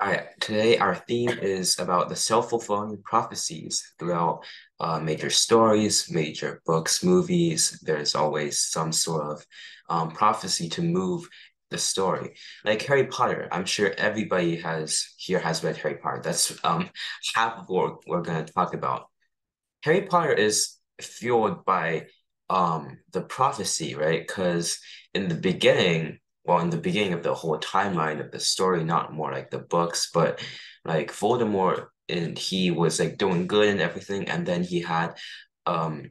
All right, today our theme is about the self-fulfilling prophecies throughout major stories, major books, movies. There's always some sort of prophecy to move the story. Like Harry Potter, I'm sure everybody has read Harry Potter. That's half of what we're going to talk about. Harry Potter is fueled by the prophecy, right? Because in the beginning, well, in the beginning of the whole timeline of the story, not more like the books, but like Voldemort and he was like doing good and everything, and then he had um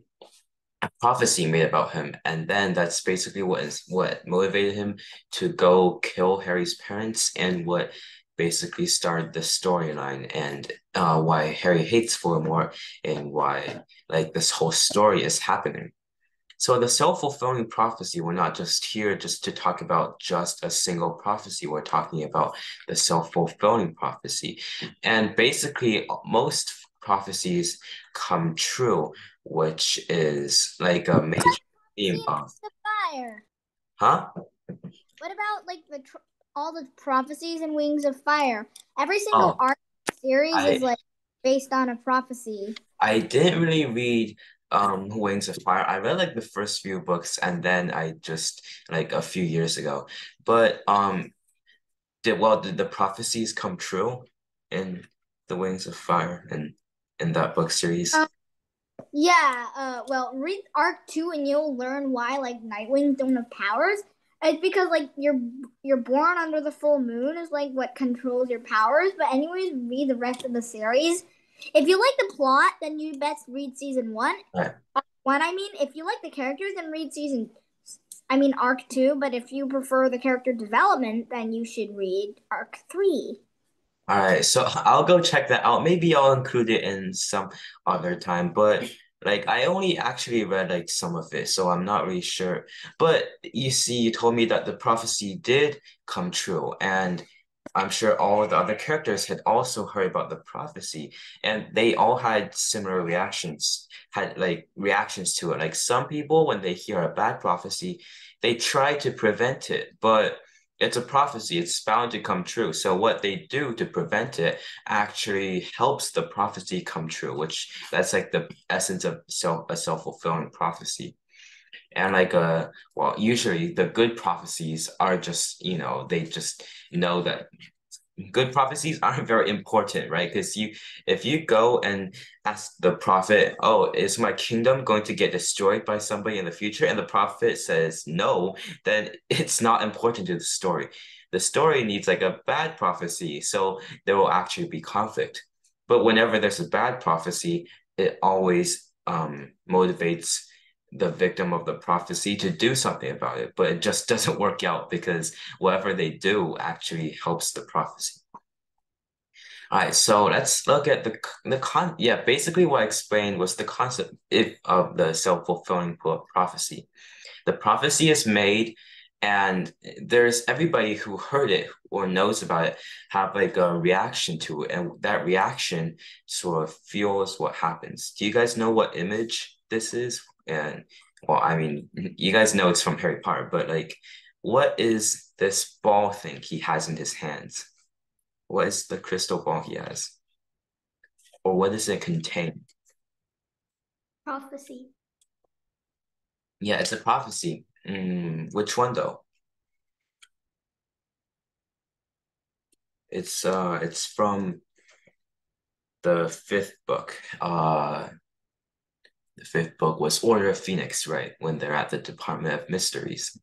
a prophecy made about him, and then that's basically what motivated him to go kill Harry's parents and what basically started the storyline and why Harry hates Voldemort and why like this whole story is happening. So the self-fulfilling prophecy, we're not just here just to talk about just a single prophecy. We're talking about the self-fulfilling prophecy. And basically, most prophecies come true, which is like a major theme See, of, the fire. huh? What about like all the prophecies and Wings of Fire? Every single Oh, art series is I like based on a prophecy. I didn't really read Wings of Fire. I read like the first few books and then I just like a few years ago. But did the prophecies come true in the Wings of Fire and in that book series? Um, yeah. Well, read Arc 2 and you'll learn why like Nightwings don't have powers. It's because like you're born under the full moon is like what controls your powers. But anyways, read the rest of the series. If you like the plot, then you best read season one. Right. What I mean, if you like the characters, then read I mean arc two. But if you prefer the character development, then you should read arc three. All right, so I'll go check that out. Maybe I'll include it in some other time, but like I only actually read like some of it, so I'm not really sure. But you see, you told me that the prophecy did come true, and I'm sure all the other characters had also heard about the prophecy, and they all had similar reactions, had like reactions to it. Like some people, when they hear a bad prophecy, they try to prevent it, but it's a prophecy, it's bound to come true. So what they do to prevent it actually helps the prophecy come true, which that's like the essence of a self-fulfilling prophecy. And like well, usually the good prophecies are just, they just know that good prophecies aren't very important, right? Because if you go and ask the prophet, "Oh, is my kingdom going to get destroyed by somebody in the future?" and the prophet says no, then it's not important to the story. The story needs like a bad prophecy, so there will actually be conflict. But whenever there's a bad prophecy, it always motivates the victim of the prophecy to do something about it, but it just doesn't work out because whatever they do actually helps the prophecy. All right, so let's look at yeah, basically what I explained was the concept of the self-fulfilling prophecy. The prophecy is made and there's everybody who heard it or knows about it have like a reaction to it, and that reaction sort of fuels what happens. Do you guys know what image this is? And well, I mean, you guys know it's from Harry Potter, but like, what is this ball thing he has in his hands? What is the crystal ball he has? Or what does it contain? Prophecy. Yeah, it's a prophecy. Which one though? It's from the fifth book. The fifth book was Order of Phoenix, right? When they're at the Department of Mysteries.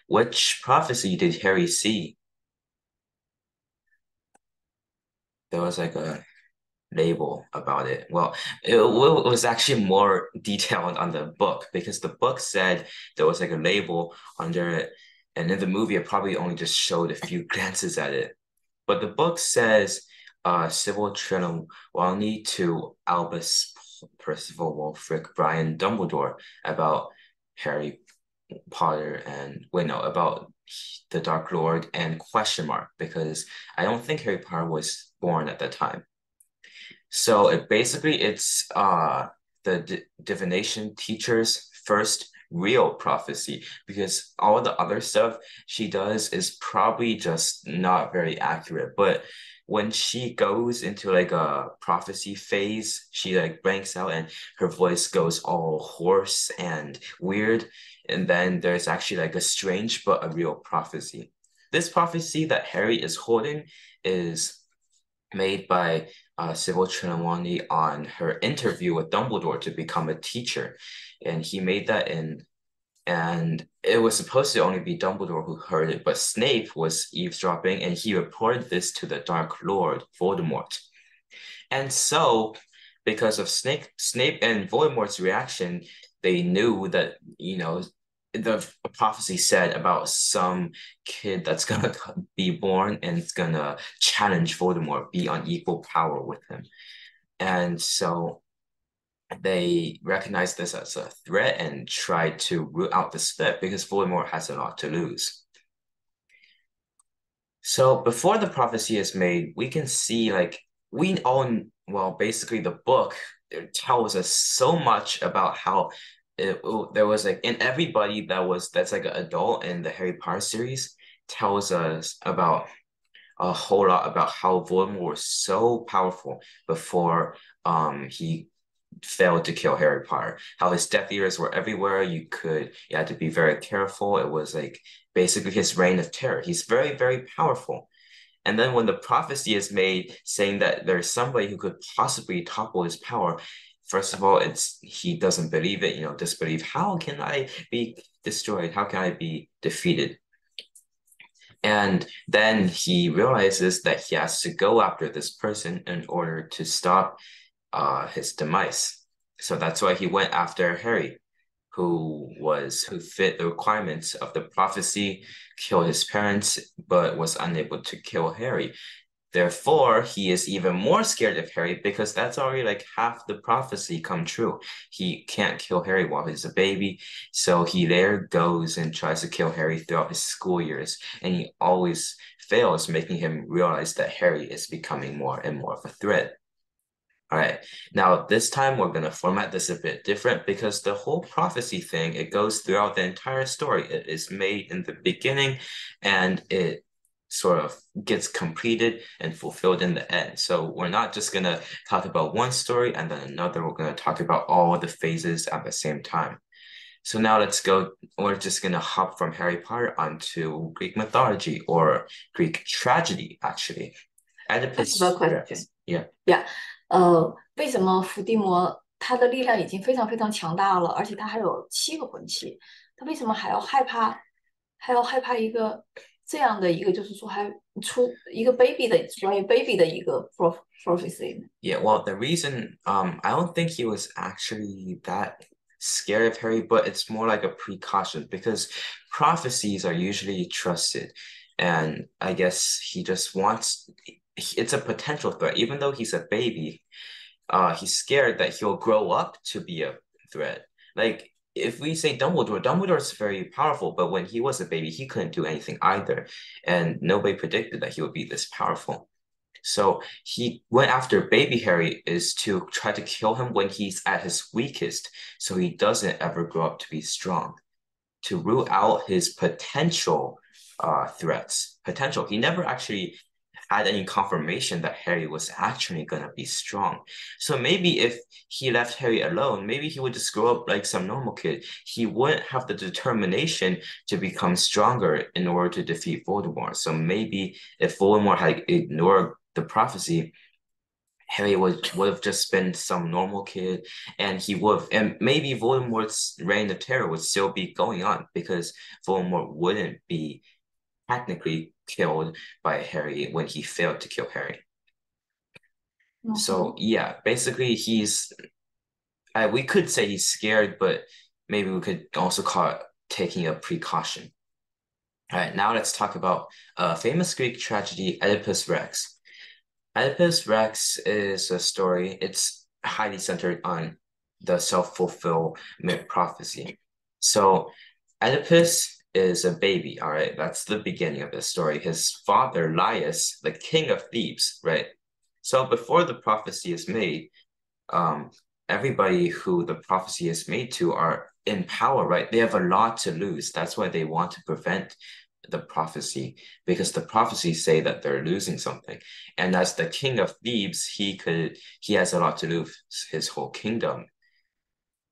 Which prophecy did Harry see? There was like a label about it. Well, it was actually more detailed on the book because the book said there was like a label under it, and in the movie it probably only just showed a few glances at it. But the book says Sybil Trenholm Walney to Albus Percival Wulfric Brian Dumbledore about Harry Potter and wait no about the Dark Lord and question mark because I don't think Harry Potter was born at that time. So it's the divination teacher's first real prophecy because all the other stuff she does is probably just not very accurate. But when she goes into like a prophecy phase, she like blanks out and her voice goes all hoarse and weird. And then there's actually like a strange but a real prophecy. This prophecy that Harry is holding is made by Sybil Trelawney on her interview with Dumbledore to become a teacher. And he made that and it was supposed to only be Dumbledore who heard it, but Snape was eavesdropping and he reported this to the Dark Lord, Voldemort. And so, because of Snape and Voldemort's reaction, they knew that, the prophecy said about some kid that's gonna be born and it's gonna challenge Voldemort, be on equal power with him. And so they recognized this as a threat and tried to root out this threat because Voldemort has a lot to lose. So before the prophecy is made, we can see like we all well, basically the book tells us so much about how there was like and everybody that's like an adult in the Harry Potter series tells us about a whole lot about how Voldemort was so powerful before he failed to kill Harry Potter. How his Death Eaters were everywhere. You had to be very careful. It was like basically his reign of terror. He's very, very powerful. And then when the prophecy is made saying that there's somebody who could possibly topple his power, first of all, it's he doesn't believe it, disbelief. How can I be destroyed? How can I be defeated? And then he realizes that he has to go after this person in order to stop his demise. So that's why he went after Harry, who fit the requirements of the prophecy, killed his parents, but was unable to kill Harry. Therefore, he is even more scared of Harry because that's already like half the prophecy come true. He can't kill Harry while he's a baby, so he there goes and tries to kill Harry throughout his school years, and he always fails, making him realize that Harry is becoming more and more of a threat. All right. Now, this time we're going to format this a bit different because the whole prophecy thing, it goes throughout the entire story. It is made in the beginning and it sort of gets completed and fulfilled in the end. So we're not just going to talk about one story and then another. We're going to talk about all the phases at the same time. So now let's go. We're just going to hop from Harry Potter onto Greek mythology or Greek tragedy, actually. That's Oedipus the question. Rex. Yeah. Yeah，为什么伏地魔他的力量已经非常非常强大了，而且他还有7个魂器，他为什么还要害怕一个这样的一个，就是说还出一个卑鄙的关于卑鄙的一个 prophecy 呢？ Yeah, well, the reason I don't think he was actually that scared of Harry, but it's more like a precaution because prophecies are usually trusted. And I guess he just wants it's a potential threat. Even though he's a baby, he's scared that he'll grow up to be a threat. Like if we say Dumbledore is very powerful, but when he was a baby, he couldn't do anything either. And nobody predicted that he would be this powerful. So he went after baby Harry is to try to kill him when he's at his weakest, so he doesn't ever grow up to be strong. To rule out his potential threats. Potential. He never actually had any confirmation that Harry was actually going to be strong. So maybe if he left Harry alone, maybe he would just grow up like some normal kid. He wouldn't have the determination to become stronger in order to defeat Voldemort. So maybe if Voldemort had ignored the prophecy, Harry would have just been some normal kid, and and maybe Voldemort's reign of terror would still be going on because Voldemort wouldn't be technically killed by Harry when he failed to kill Harry. So yeah, basically we could say he's scared, but maybe we could also call it taking a precaution. All right, now let's talk about a famous Greek tragedy, Oedipus Rex. Oedipus Rex is a story, it's highly centered on the self-fulfillment prophecy. So Oedipus is a baby, all right? That's the beginning of the story. His father, Laius, the king of Thebes, right? So before the prophecy is made, everybody who the prophecy is made to are in power, right? They have a lot to lose. That's why they want to prevent the prophecy because the prophecies say that they're losing something. And as the king of Thebes, he has a lot to lose his whole kingdom.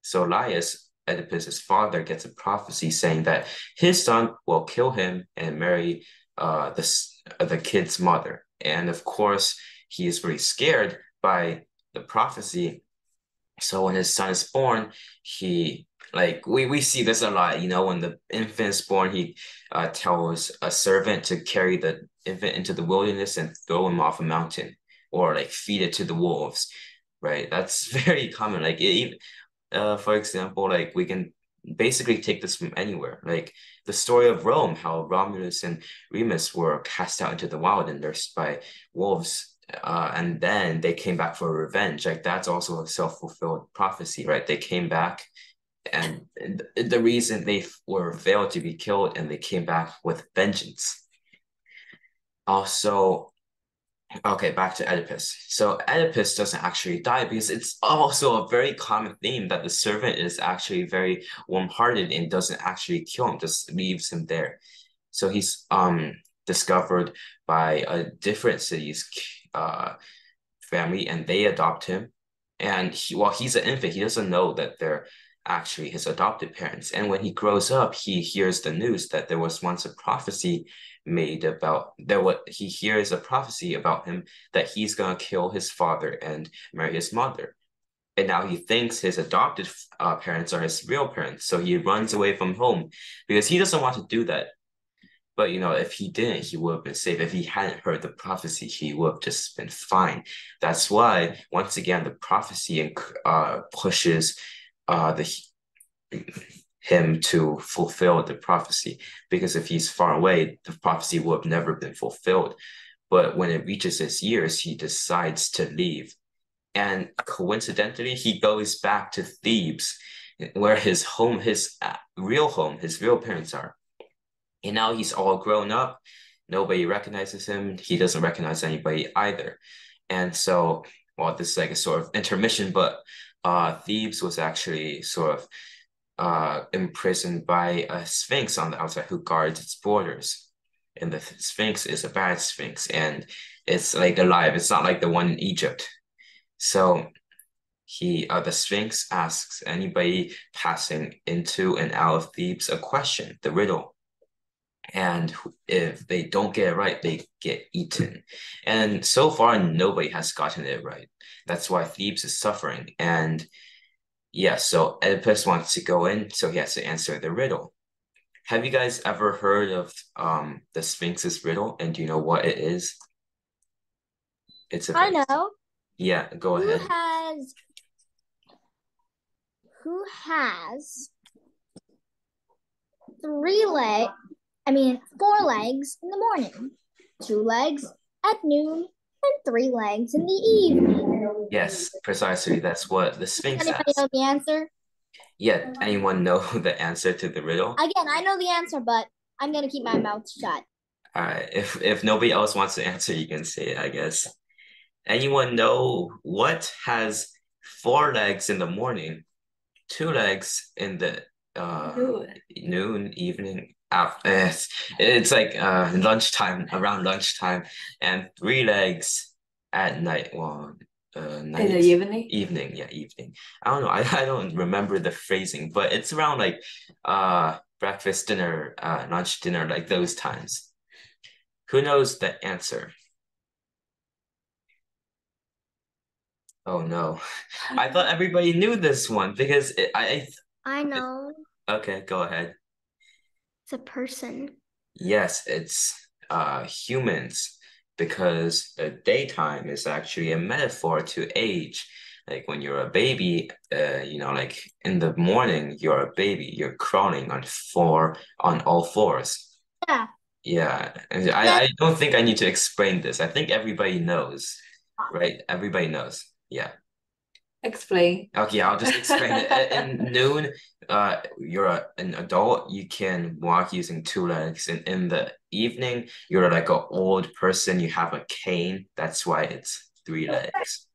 So Laius, Oedipus's father, gets a prophecy saying that his son will kill him and marry the kid's mother. And of course, he is very scared by the prophecy. So when his son is born, he like we see this a lot, when the infant is born, he tells a servant to carry the infant into the wilderness and throw him off a mountain or like feed it to the wolves, right? That's very common. Like for example, like we can basically take this from anywhere. Like the story of Rome, how Romulus and Remus were cast out into the wild and nursed by wolves. And then they came back for revenge. Like that's also a self-fulfilled prophecy, right? They came back, and the reason they were failed to be killed, and they came back with vengeance. Also, okay, back to Oedipus. So Oedipus doesn't actually die because it's also a very common theme that the servant is actually very warm-hearted and doesn't actually kill him, just leaves him there. So he's discovered by a different city's family, and they adopt him. And while he's an infant, he doesn't know that they're actually his adopted parents. And when he grows up, he hears the news that there was once a prophecy made about there. What he hears a prophecy about him that he's gonna kill his father and marry his mother. And now he thinks his adopted parents are his real parents. So he runs away from home because he doesn't want to do that. But if he didn't, he would have been safe. If he hadn't heard the prophecy, he would have just been fine. That's why, once again, the prophecy pushes the him to fulfill the prophecy. Because if he's far away, the prophecy would have never been fulfilled. But when it reaches his years, he decides to leave. And coincidentally, he goes back to Thebes, where his home, his real parents are. And now he's all grown up. Nobody recognizes him. He doesn't recognize anybody either. And so, well, this is like a sort of intermission, but Thebes was actually sort of imprisoned by a sphinx on the outside who guards its borders. And the sphinx is a bad sphinx, and it's like alive. It's not like the one in Egypt. So the sphinx asks anybody passing into and out of Thebes a question, the riddle. And if they don't get it right, they get eaten. And so far, nobody has gotten it right. That's why Thebes is suffering. And yeah, so Oedipus wants to go in, so he has to answer the riddle. Have you guys ever heard of the Sphinx's riddle? And do you know what it is? It's a I very know. Yeah, go Who ahead. has 4 legs in the morning, 2 legs at noon, and 3 legs in the evening? Yes, precisely. That's what the Does Sphinx anybody asks. know the answer? Yeah, anyone know the answer to the riddle? Again, I know the answer, but I'm gonna keep my mouth shut. All right, if nobody else wants to answer, you can say it, I guess. Anyone know what has 4 legs in the morning, 2 legs in the noon, evening, after it's like lunchtime, around lunchtime, and 3 legs at night. Well, In night, the evening? evening, yeah, evening. I don't know. I don't remember the phrasing, but it's around like breakfast, dinner, lunch, dinner, like those times. Who knows the answer? Oh no. I thought everybody knew this one because I know. okay, go ahead. It's a person. Yes, it's humans because the daytime is actually a metaphor to age. Like when you're a baby, like in the morning, you're a baby, you're crawling on all fours. Yeah. Yeah, and Yeah. I don't think I need to explain this. I think everybody knows, right? Everybody knows. Yeah. Explain. Okay, I'll just explain it. In noon, you're an adult. You can walk using 2 legs. And in the evening, you're like an old person. You have a cane. That's why it's 3 legs.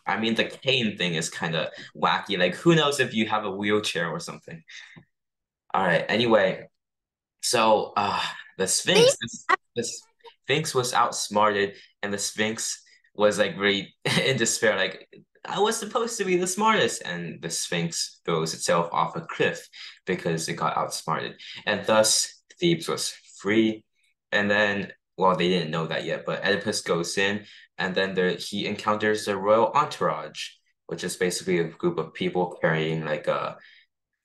I mean, the cane thing is kind of wacky. Like, who knows if you have a wheelchair or something? All right. Anyway, so The See? Sphinx, the Sphinx was outsmarted, and the Sphinx was like really in despair, like I was supposed to be the smartest, and the Sphinx throws itself off a cliff because it got outsmarted, and thus Thebes was free. And then, well, they didn't know that yet, but Oedipus goes in, and then he encounters the royal entourage, which is basically a group of people carrying like a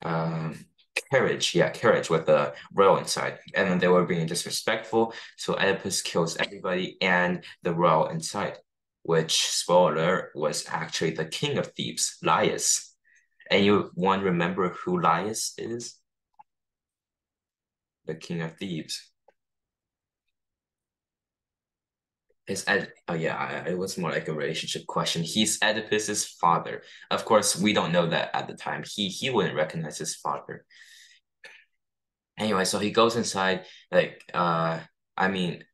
um carriage, yeah, carriage with a royal inside. And then they were being disrespectful, so Oedipus kills everybody and the royal inside, which, spoiler alert, was actually the king of Thebes, Laius. And you want to remember who Laius is? The king of Thebes. Oh yeah, it was more like a relationship question. He's Oedipus's father. Of course, we don't know that at the time. He wouldn't recognize his father. Anyway, so he goes inside, like I mean,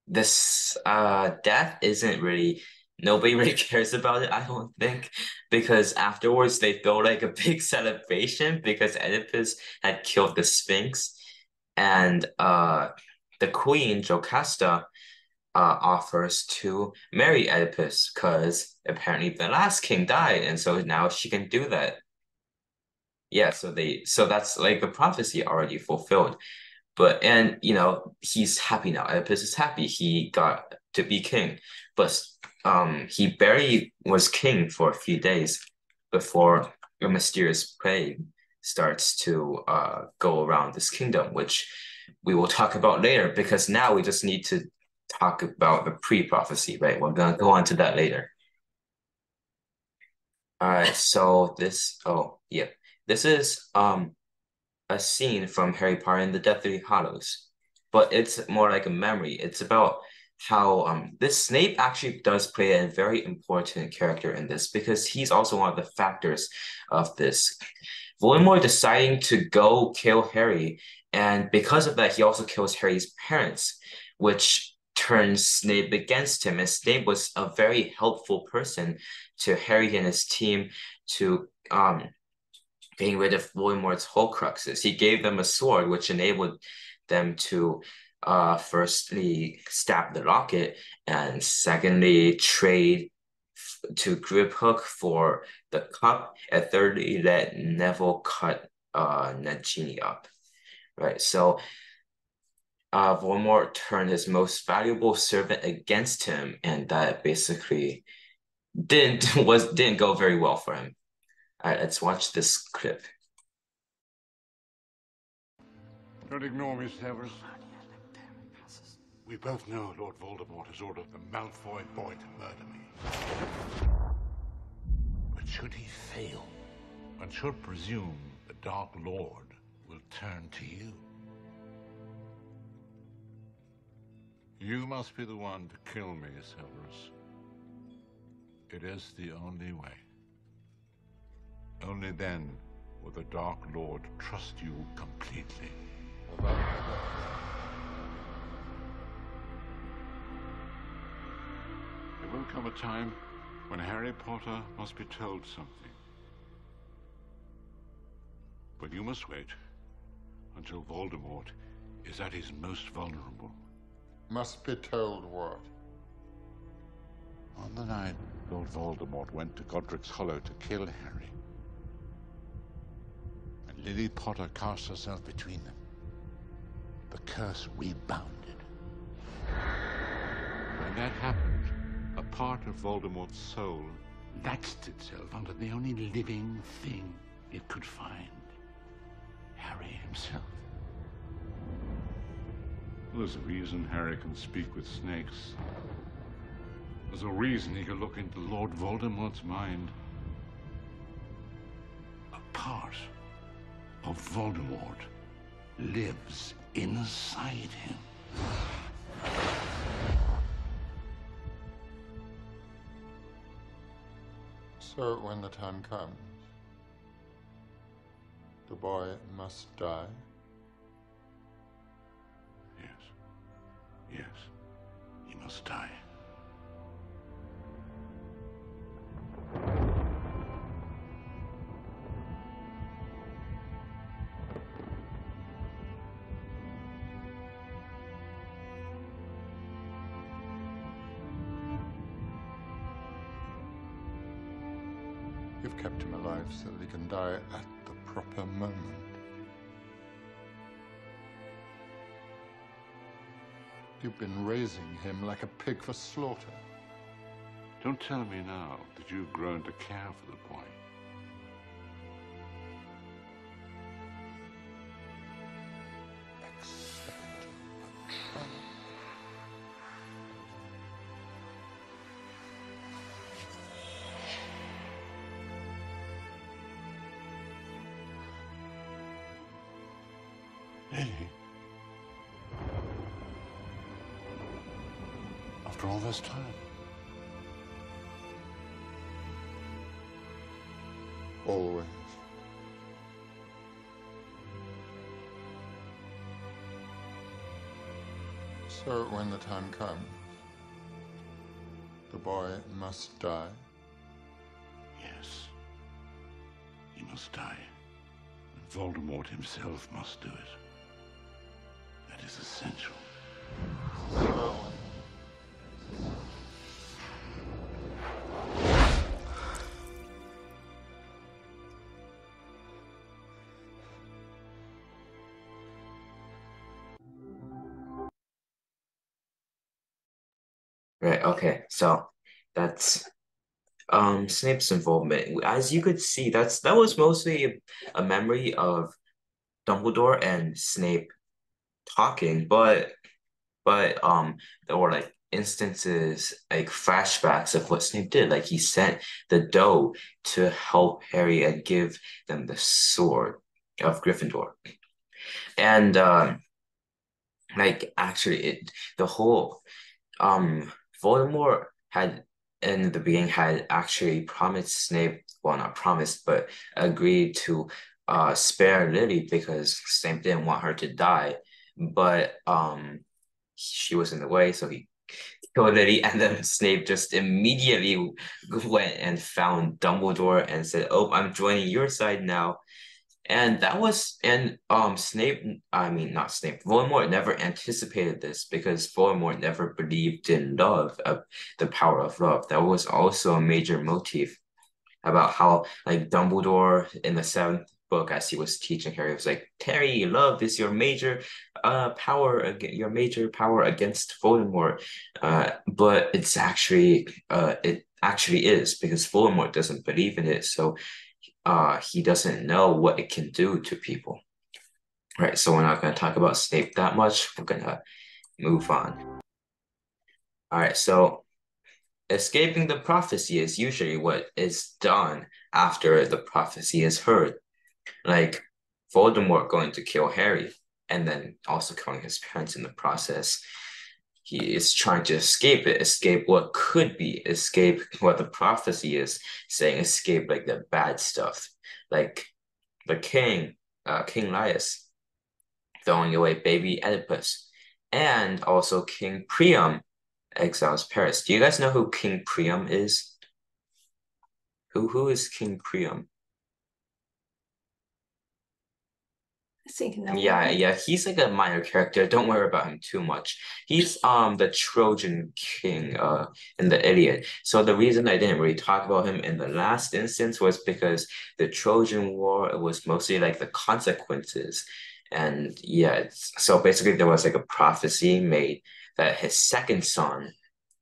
this death isn't really, nobody really cares about it, I don't think, because afterwards they throw like a big celebration because Oedipus had killed the Sphinx, and the queen Jocasta offers to marry Oedipus because apparently the last king died, and so now she can do that. Yeah, so that's like the prophecy already fulfilled. But and he's happy now. Oedipus is happy. He got to be king. But he barely was king for a few days before a mysterious plague starts to go around this kingdom, which we will talk about later because now we just need to talk about the pre-prophecy, right? We're gonna go on to that later. All right, so oh yeah. This is a scene from Harry Potter and the Deathly Hallows, but it's more like a memory. It's about how this Snape actually does play a very important character in this because he's also one of the factors of this. Voldemort deciding to go kill Harry, and because of that, he also kills Harry's parents, which turns Snape against him. And Snape was a very helpful person to Harry and his team to getting rid of Voldemort's Horcruxes. He gave them a sword, which enabled them to firstly stab the locket, and secondly trade to Griphook for the cup, and thirdly let Neville cut Nagini up. Right, so Voldemort turned his most valuable servant against him, and that basically didn't go very well for him. All right, let's watch this clip. Don't ignore me, Severus. We both know Lord Voldemort has ordered the Malfoy boy to murder me. But should he fail, one should presume the Dark Lord will turn to you. You must be the one to kill me, Severus. It is the only way. Only then will the Dark Lord trust you completely. There will come a time when Harry Potter must be told something. But you must wait until Voldemort is at his most vulnerable. Must be told what? On the night Lord Voldemort went to Godric's Hollow to kill Harry, and Lily Potter cast herself between them, the curse rebounded. When that happened, a part of Voldemort's soul latched itself onto the only living thing it could find, Harry himself. Well, there's a reason Harry can speak with snakes. There's a reason he can look into Lord Voldemort's mind. A part of Voldemort lives inside him. So when the time comes, the boy must die? Yes. Yes. He must die. You've kept him alive so that he can die at the proper moment. You've been raising him like a pig for slaughter. Don't tell me now that you've grown to care for the boy. Lily? After all this time? Always. So when the time comes, the boy must die. Yes. He must die. And Voldemort himself must do it. That is essential. So Right, okay. So that's Snape's involvement. As you could see, that was mostly a memory of Dumbledore and Snape talking, but there were like instances, like flashbacks of what Snape did. Like he sent the doe to help Harry and give them the sword of Gryffindor. And like actually the whole Voldemort had in the beginning had actually promised Snape, well not promised, but agreed to spare Lily because Snape didn't want her to die. But she was in the way, so he killed Lily, and then Snape just immediately went and found Dumbledore and said, "Oh, I'm joining your side now." And that was and Snape, I mean not Snape, Voldemort never anticipated this because Voldemort never believed in love, the power of love. That was also a major motif about how like Dumbledore in the seventh book, as he was teaching Harry, was like, Harry, love is your major power your major power against Voldemort. But it actually is because Voldemort doesn't believe in it, so he doesn't know what it can do to people. Right, so we're not going to talk about Snape that much. We're going to move on. All right, so escaping the prophecy is usually what is done after the prophecy is heard. Like Voldemort going to kill Harry and then also killing his parents in the process. He is trying to escape it, escape what could be, escape what the prophecy is saying, escape like the bad stuff. Like the king, King Laius, throwing away baby Oedipus, and also King Priam exiles Paris. Do you guys know who King Priam is? Who is King Priam? I think no Yeah, one. yeah, he's like a minor character. Don't worry about him too much. He's the Trojan king in the Iliad. So the reason I didn't really talk about him in the last instance was because the Trojan War was mostly like the consequences. And yeah, so basically there was like a prophecy made that his second son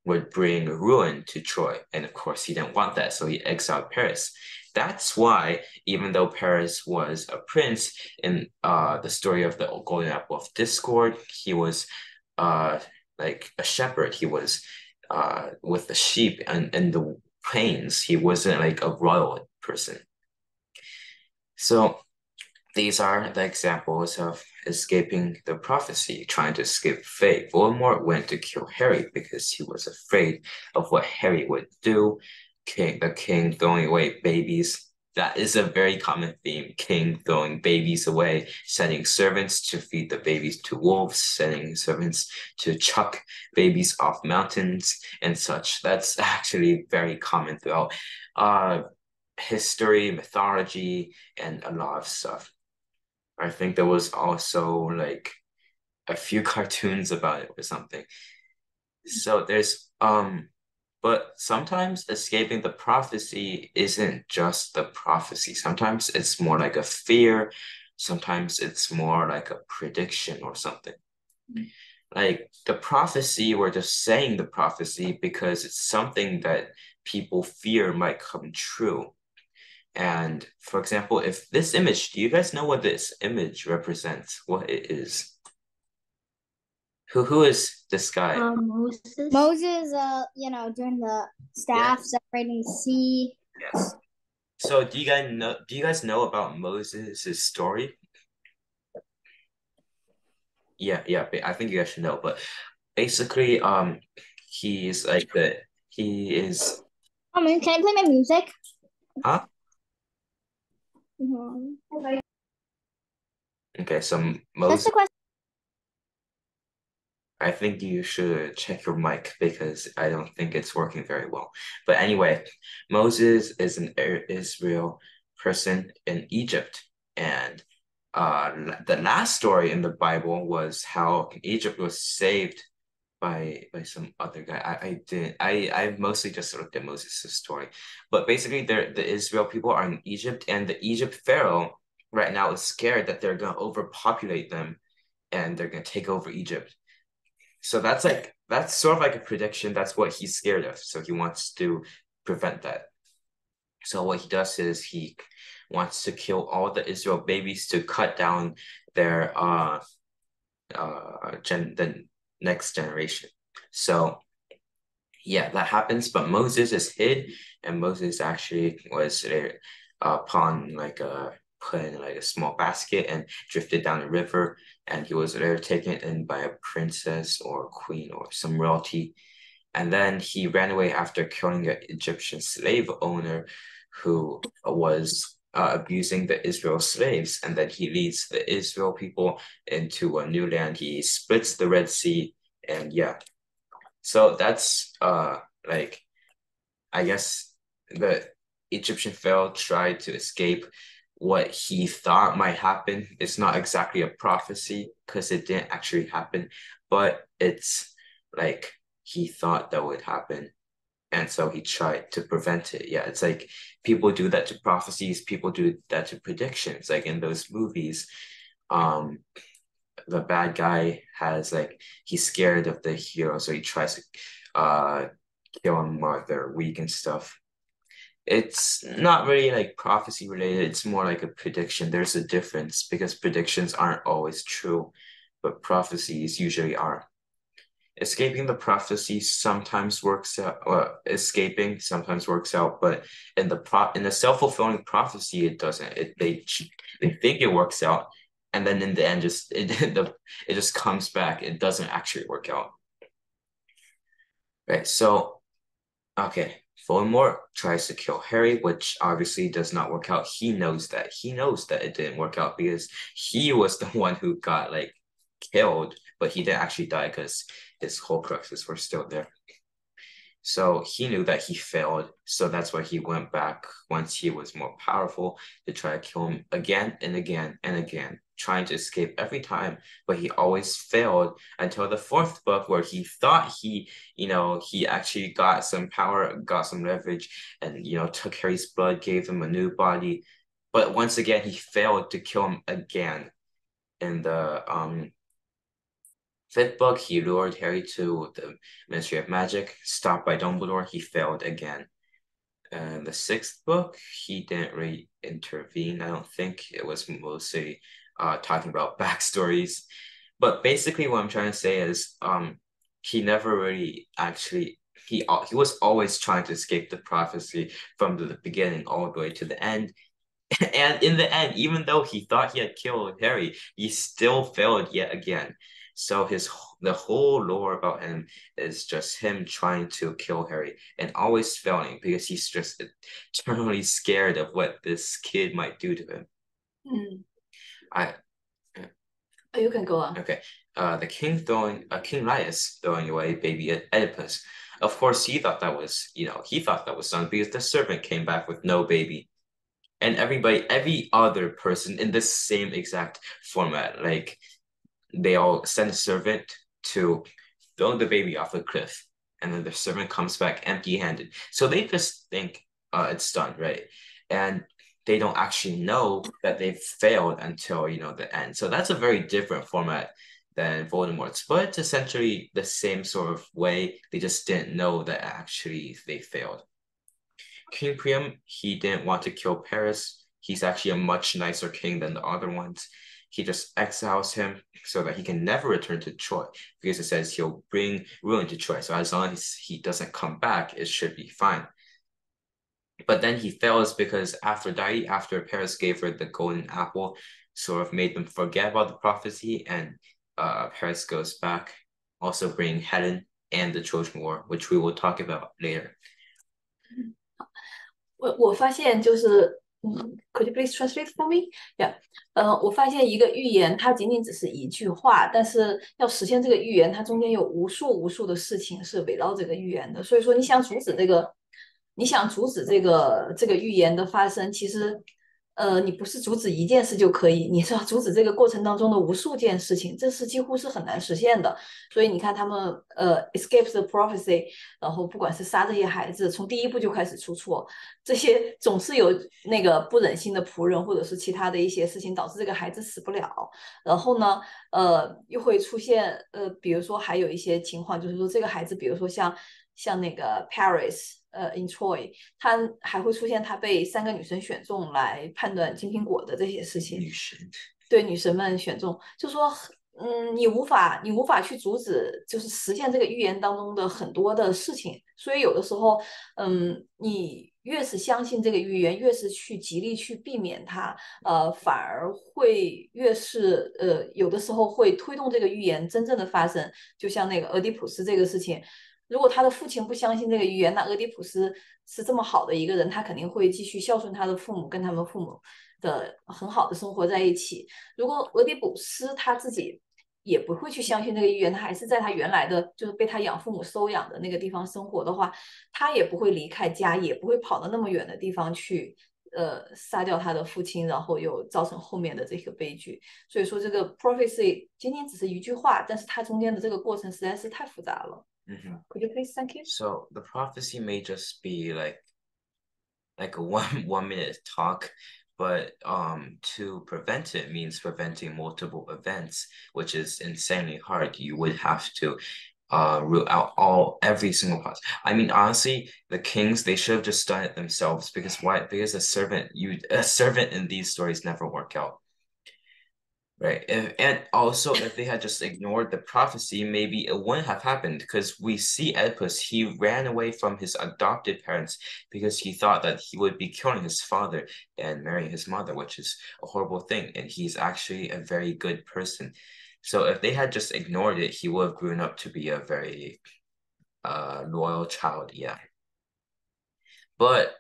would bring ruin to Troy. And of course, he didn't want that, so he exiled Paris. That's why, even though Paris was a prince in the story of the Golden Apple of Discord, he was uh, like a shepherd. He was with the sheep and the plains. He wasn't like a royal person. So these are the examples of escaping the prophecy, trying to escape fate. Voldemort went to kill Harry because he was afraid of what Harry would do. The king throwing away babies. That is a very common theme. King throwing babies away, sending servants to feed the babies to wolves, sending servants to chuck babies off mountains and such. That's actually very common throughout history, mythology, and a lot of stuff. I think there was also like a few cartoons about it or something. So there's But sometimes escaping the prophecy isn't just the prophecy. Sometimes it's more like a fear. Sometimes it's more like a prediction or something. Like the prophecy, we're just saying the prophecy because it's something that people fear might come true. And for example, if this image, do you guys know what this image represents? What it is? Who is this guy? Moses, doing the staff separating the sea. Yes. So do you guys know about Moses' story? Yeah, I think you guys should know. But basically, he's like he is Oh man, can I play my music? huh? Mhm. Okay, so That's Moses, the question. I think you should check your mic because I don't think it's working very well. But anyway, Moses is an Israel person in Egypt, and the last story in the Bible was how Egypt was saved by some other guy. I didn't I mostly just looked at Moses' story. But basically the Israel people are in Egypt and the Egypt Pharaoh right now is scared that they're gonna overpopulate them and they're gonna take over Egypt. So that's sort of like a prediction. That's what he's scared of. So he wants to prevent that. So what he does is he wants to kill all the Israel babies to cut down their the next generation. So yeah, that happens, but Moses is hid, and Moses actually was upon like put in like a small basket and drifted down the river, and he was later taken in by a princess or queen or some royalty, and then he ran away after killing an Egyptian slave owner who was abusing the Israel slaves, and then he leads the Israel people into a new land. He splits the Red Sea, and yeah, so that's like I guess the Egyptian Pharaoh tried to escape what he thought might happen. It's not exactly a prophecy because it didn't actually happen, but it's like he thought that would happen. And so he tried to prevent it. Yeah, it's like people do that to prophecies, people do that to predictions, like in those movies. Um, the bad guy has like he's scared of the hero, so he tries to uh kill him while they're weak and stuff. It's not really like prophecy related, it's more like a prediction. There's a difference because predictions aren't always true, but prophecies usually are. Escaping the prophecy sometimes works out, escaping sometimes works out, but in the self-fulfilling prophecy, it doesn't. They think it works out, and then in the end, it just comes back. It doesn't actually work out. Right. So, okay, Voldemort tries to kill Harry, which obviously does not work out. He knows that. He knows that it didn't work out because he was the one who got like killed, but he didn't actually die because his Horcruxes were still there. So he knew that he failed. So that's why he went back once he was more powerful to try to kill him again and again and again, trying to escape every time. But he always failed until the fourth book where he thought he actually got some power, got some leverage, and, took Harry's blood, gave him a new body. But once again, he failed to kill him again. In the fifth book, he lured Harry to the Ministry of Magic, stopped by Dumbledore. He failed again. And the sixth book, he didn't really intervene. I don't think it was mostly talking about backstories. But basically, what I'm trying to say is, he never really actually he was always trying to escape the prophecy from the beginning all the way to the end. And in the end, even though he thought he had killed Harry, he still failed yet again. So the whole lore about him is just him trying to kill Harry and always failing because he's just eternally scared of what this kid might do to him. Mm. I Oh, you can go on. Okay. The King Laius throwing away baby Oedipus. Of course, he thought that was done because the servant came back with no baby. And every other person in this same exact format, like they all send a servant to throw the baby off a cliff, and then the servant comes back empty-handed. So they just think it's done, right? And they don't actually know that they've failed until, the end. So that's a very different format than Voldemort's, but it's essentially the same sort of way. They just didn't know that actually they failed. King Priam, he didn't want to kill Paris. He's actually a much nicer king than the other ones. He just exiles him so that he can never return to Troy, because it says he'll bring ruin to Troy. So as long as he doesn't come back, it should be fine. But then he fails because Aphrodite, after Paris gave her the golden apple, sort of made them forget about the prophecy, and Paris goes back, also bringing Helen and the Trojan War, which we will talk about later. 我发现could you please translate for me? Yeah，我发现一个预言它仅仅只是一句话，但是要实现这个预言，它中间有无数无数的事情是围绕这个预言的。所以说，你想阻止这个预言的发生，其实你不是阻止一件事就可以，你是要阻止这个过程当中的无数件事情，这是几乎是很难实现的。所以你看他们escape the prophecy，然后不管是杀这些孩子，从第一步就开始出错，这些总是有那个不忍心的仆人或者是其他的一些事情导致这个孩子死不了。然后呢，又会出现比如说还有一些情况，就是说这个孩子，比如说像那个 Paris。in Troy， 他还会出现他被3个女生选中来判断金苹果的这些事情。女神，对女神们选中，就说，你无法去阻止，就是实现这个预言当中的很多的事情。所以有的时候，你越是相信这个预言，越是去极力去避免它，反而会越是有的时候会推动这个预言真正的发生。就像那个俄狄浦斯这个事情。如果他的父亲不相信这个预言，那俄狄浦斯是这么好的一个人，他肯定会继续孝顺他的父母，跟他们父母的很好的生活在一起。如果俄狄浦斯他自己也不会去相信这个预言，他还是在他原来的就是被他养父母收养的那个地方生活的话，他也不会离开家，也不会跑到那么远的地方去。杀掉他的父亲，然后又造成后面的这个悲剧。所以说，这个 prophecy 仅仅只是一句话，但是它中间的这个过程实在是太复杂了。Could you please thank you? So the prophecy may just be like a one minute talk, but to prevent it means preventing multiple events, which is insanely hard. You would have to rule out every single part. I mean, honestly, the kings, they should have just done it themselves, because why? Because a servant in these stories never work out. Right. And also, if they had just ignored the prophecy, maybe it wouldn't have happened, because we see Oedipus, he ran away from his adopted parents because he thought that he would be killing his father and marrying his mother, which is a horrible thing. And he's actually a very good person. So if they had just ignored it, he would have grown up to be a very loyal child. Yeah. But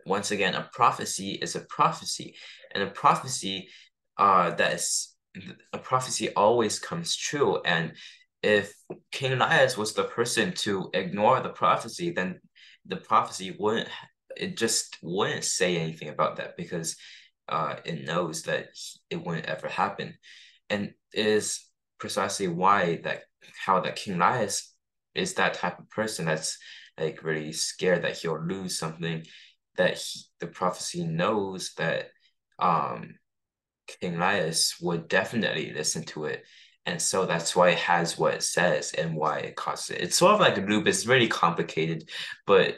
once again, a prophecy is a prophecy, and a prophecy a prophecy always comes true. And if King Laius was the person to ignore the prophecy, then the prophecy just wouldn't say anything about that, because it knows that it wouldn't ever happen. And it is precisely how that King Laius is that type of person that's like really scared that he'll lose something, that the prophecy knows that King Laius would definitely listen to it. And so that's why it has what it says and why it causes it. It's sort of like a loop. It's really complicated, but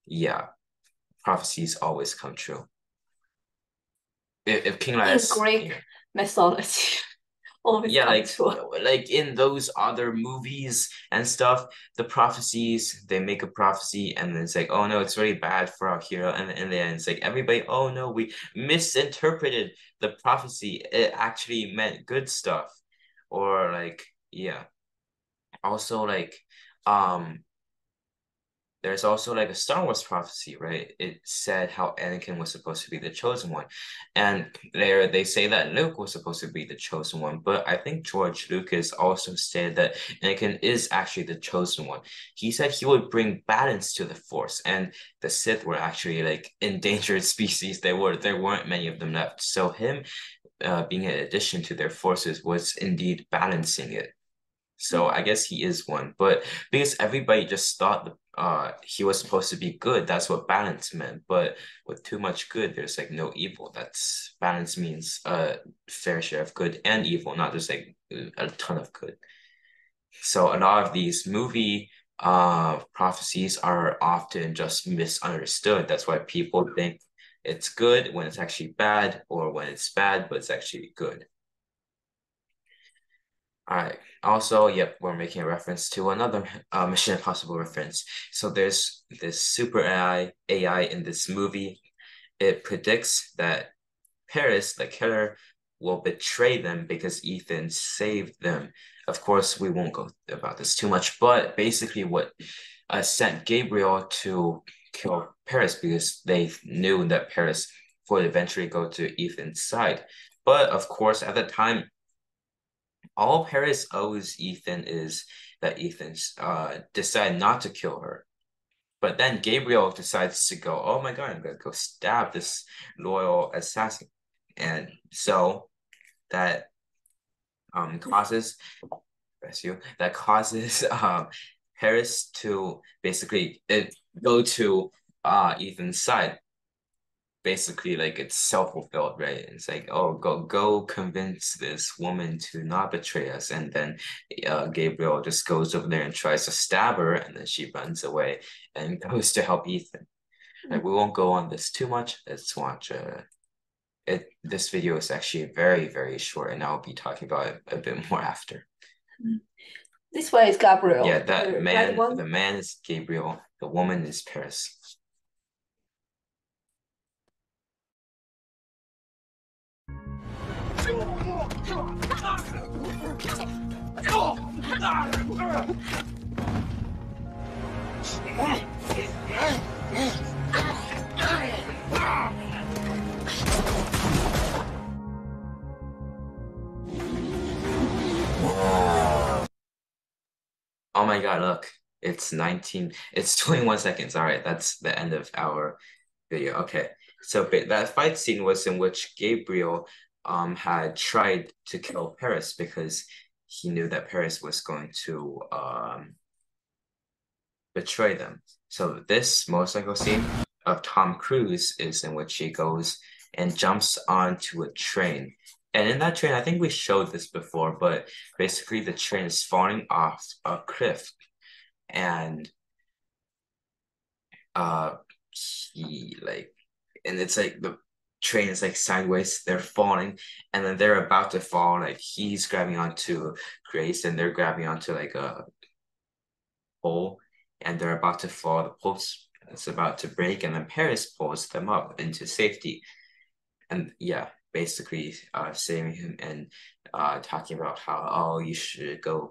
yeah, prophecies always come true. If King Laius... In Greek mythology. Yeah, like in those other movies and stuff, the prophecies, they make a prophecy and then it's like, oh no, it's really bad for our hero. And in the end, it's like everybody, oh no, we misinterpreted the prophecy. It actually meant good stuff. Or like, yeah. Also like, there's also like a Star Wars prophecy, right? It said how Anakin was supposed to be the chosen one. And there they say that Luke was supposed to be the chosen one. But I think George Lucas also said that Anakin is actually the chosen one. He said he would bring balance to the Force. And the Sith were actually like endangered species. There weren't many of them left. So him being an addition to their forces was indeed balancing it. So I guess he is one, but because everybody just thought he was supposed to be good, that's what balance meant. But with too much good, there's like no evil. That's balance means a fair share of good and evil, not just like a ton of good. So a lot of these movie prophecies are often just misunderstood. That's why people think it's good when it's actually bad, or when it's bad but it's actually good. All right. Also, yep, we're making a reference to another Mission Impossible reference. So there's this super AI in this movie. It predicts that Paris, the killer, will betray them because Ethan saved them. Of course, we won't go about this too much, but basically what sent Gabriel to kill Paris, because they knew that Paris would eventually go to Ethan's side. But of course, at the time, all Paris owes Ethan is that Ethan's decided not to kill her. But then Gabriel decides to go, oh my God, I'm gonna go stab this loyal assassin. And so that causes Paris to basically go to Ethan's side. Basically, like, it's self-fulfilled, right? It's like, oh, go convince this woman to not betray us. And then Gabriel just goes over there and tries to stab her, and then she runs away and goes to help Ethan. Like, we won't go on this too much. Let's watch this video is actually very, very short, and I'll be talking about it a bit more after. This one is Gabriel. Yeah, the red one. the man is Gabriel, the woman is Paris. Oh my God, look, it's 21 seconds. All right, that's the end of our video. Okay, so that fight scene was in which Gabriel had tried to kill Paris because he knew that Paris was going to betray them. So this motorcycle scene of Tom Cruise is in which he goes and jumps onto a train. And in that train, I think we showed this before, but basically the train is falling off a cliff, and he like, and it's like the train is like sideways, they're falling, and then they're about to fall. Like, he's grabbing onto Grace, and they're grabbing onto like a pole, and they're about to fall. The pole's is about to break, and then Paris pulls them up into safety. And yeah, basically saving him, and talking about how, oh, you should go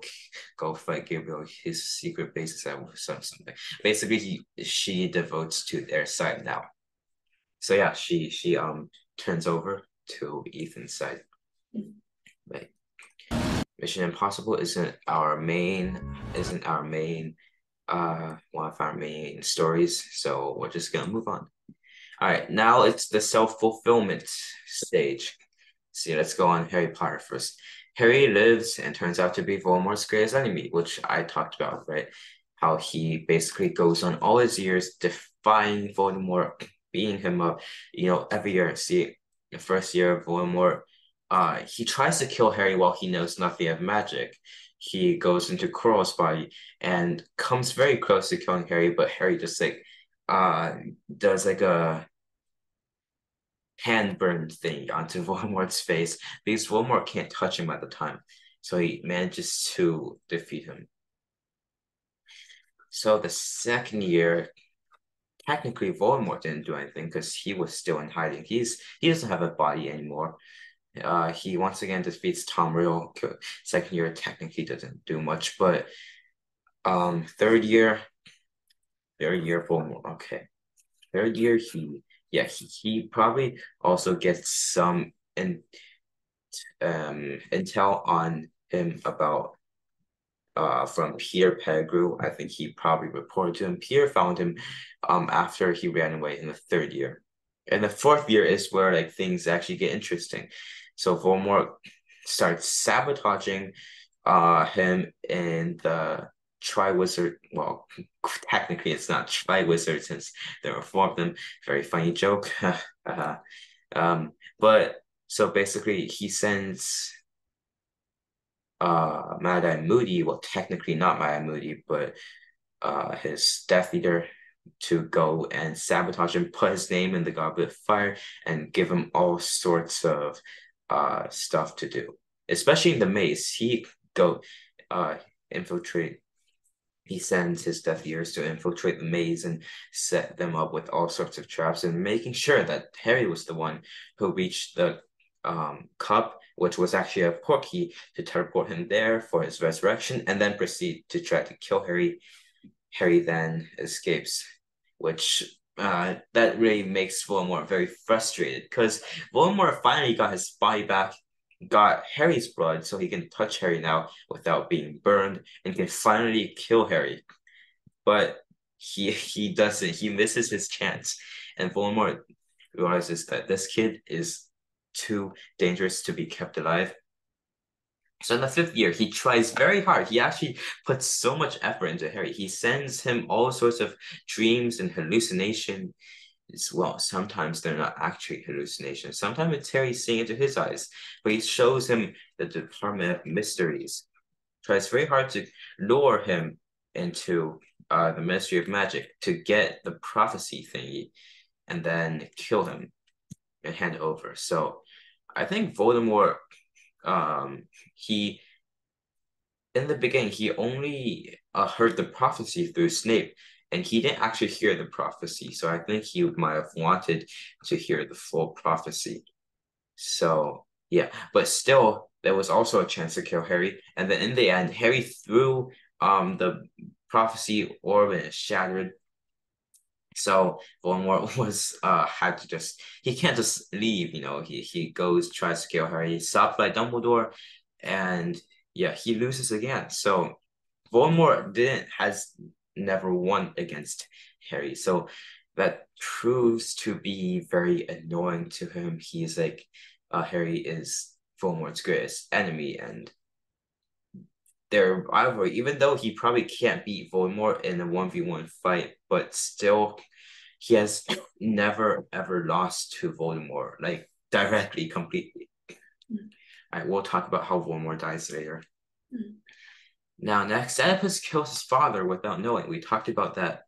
fight Gabriel, his secret base is at something. Basically, she devotes to their side now. So yeah, she turns over to Ethan's side. Right. Mission Impossible isn't our main one of our main stories, so we're just gonna move on. All right, now it's the self-fulfillment stage. See, let's go on Harry Potter first. Harry lives and turns out to be Voldemort's greatest enemy, which I talked about, right? How he basically goes on all his years defying Voldemort, beating him up, every year. See, the first year of Voldemort, he tries to kill Harry while he knows nothing of magic. He goes into Quirrell's body and comes very close to killing Harry, but Harry just like does like a hand burned thing onto Voldemort's face, because Voldemort can't touch him at the time. So he manages to defeat him. So the second year, technically Voldemort didn't do anything because he was still in hiding. He doesn't have a body anymore. He once again defeats Tom Riddle. Second year technically doesn't do much, but third year Voldemort. Okay, third year he probably also gets some intel on him about from Pierre Pettigrew. I think he probably reported to him. Pierre found him after he ran away in the third year. And the fourth year is where like things actually get interesting. So Voldemort starts sabotaging him in the Tri-Wizard. Well, technically it's not Tri-Wizard since there are four of them. Very funny joke. But so basically he sends Mad-Eye Moody, well technically not Mad-Eye Moody, but his Death Eater to go and sabotage him, put his name in the Goblet of Fire, and give him all sorts of stuff to do. Especially in the maze, he go infiltrate. He sends his Death Eaters to infiltrate the maze and set them up with all sorts of traps, and making sure that Harry was the one who reached the cup, which was actually a portkey, to teleport him there for his resurrection, and then proceed to try to kill Harry. Harry then escapes, which that really makes Voldemort very frustrated because Voldemort finally got his body back, got Harry's blood, so he can touch Harry now without being burned and can finally kill Harry. But he doesn't. He misses his chance, and Voldemort realizes that this kid is too dangerous to be kept alive. So in the fifth year, he tries very hard. He actually puts so much effort into Harry. He sends him all sorts of dreams and hallucinations. Well, sometimes they're not actually hallucinations. Sometimes it's Harry seeing into his eyes. But he shows him the Department of Mysteries. Tries very hard to lure him into the Ministry of Magic to get the prophecy thingy and then kill him and hand it over. So I think Voldemort he in the beginning he only heard the prophecy through Snape, and he didn't actually hear the prophecy. So I think he might have wanted to hear the full prophecy. So yeah, but still there was also a chance to kill Harry, and then in the end, Harry threw the prophecy orb and it shattered. So Voldemort was had to just he can't just leave, he goes, tries to kill Harry, stopped by Dumbledore, and yeah, he loses again. So Voldemort didn't has never won against Harry. So that proves to be very annoying to him. He's like Harry is Voldemort's greatest enemy, and their rivalry, even though he probably can't beat Voldemort in a 1v1 fight, but still he has never ever lost to Voldemort, like directly, completely. Mm. All right, we'll talk about how Voldemort dies later. Mm. Now, next, Oedipus kills his father without knowing. We talked about that